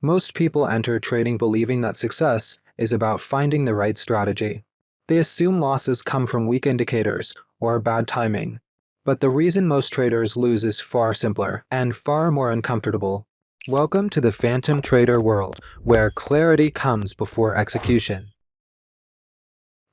Most people enter trading believing that success is about finding the right strategy. They assume losses come from weak indicators or bad timing. But the reason most traders lose is far simpler and far more uncomfortable. Welcome to the Phantom Trader world, where clarity comes before execution.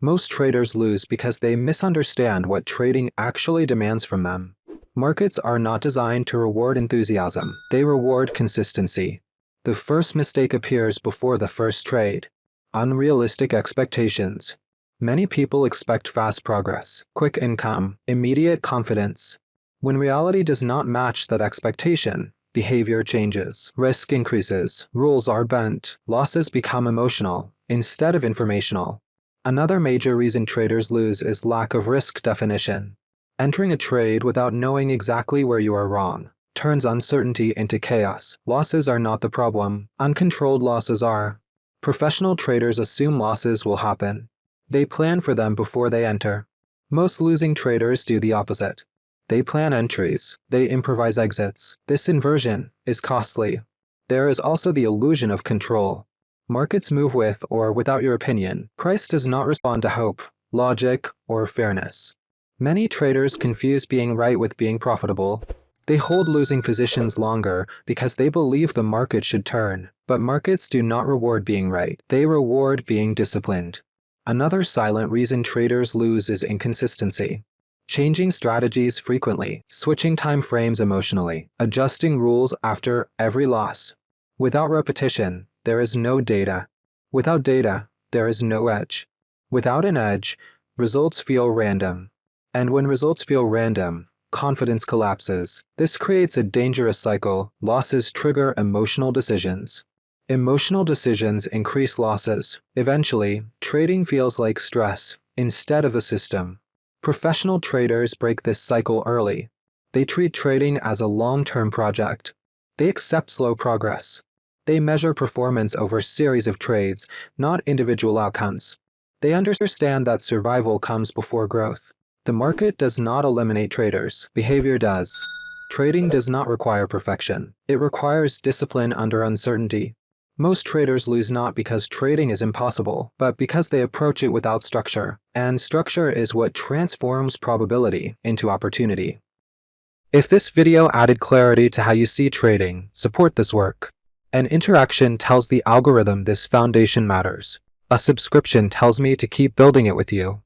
Most traders lose because they misunderstand what trading actually demands from them. Markets are not designed to reward enthusiasm, they reward consistency. The first mistake appears before the first trade. Unrealistic expectations. Many people expect fast progress, quick income, immediate confidence. When reality does not match that expectation, behavior changes, risk increases, rules are bent, losses become emotional instead of informational. Another major reason traders lose is lack of risk definition. Entering a trade without knowing exactly where you are wrong turns uncertainty into chaos. Losses are not the problem, uncontrolled losses are. Professional traders assume losses will happen. They plan for them before they enter. Most losing traders do the opposite. They plan entries, they improvise exits. This inversion is costly. There is also the illusion of control. Markets move with or without your opinion. Price does not respond to hope, logic, or fairness. Many traders confuse being right with being profitable. They hold losing positions longer because they believe the market should turn. But markets do not reward being right. They reward being disciplined. Another silent reason traders lose is inconsistency. Changing strategies frequently, switching time frames emotionally, adjusting rules after every loss. Without repetition, there is no data. Without data, there is no edge. Without an edge, results feel random. And when results feel random, confidence collapses. This creates a dangerous cycle. Losses trigger emotional decisions. Emotional decisions increase losses. Eventually, trading feels like stress instead of a system. Professional traders break this cycle early. They treat trading as a long-term project. They accept slow progress. They measure performance over a series of trades, not individual outcomes. They understand that survival comes before growth. The market does not eliminate traders. Behavior does. Trading does not require perfection. It requires discipline under uncertainty. Most traders lose not because trading is impossible, but because they approach it without structure. And structure is what transforms probability into opportunity. If this video added clarity to how you see trading, support this work. An interaction tells the algorithm this foundation matters. A subscription tells me to keep building it with you.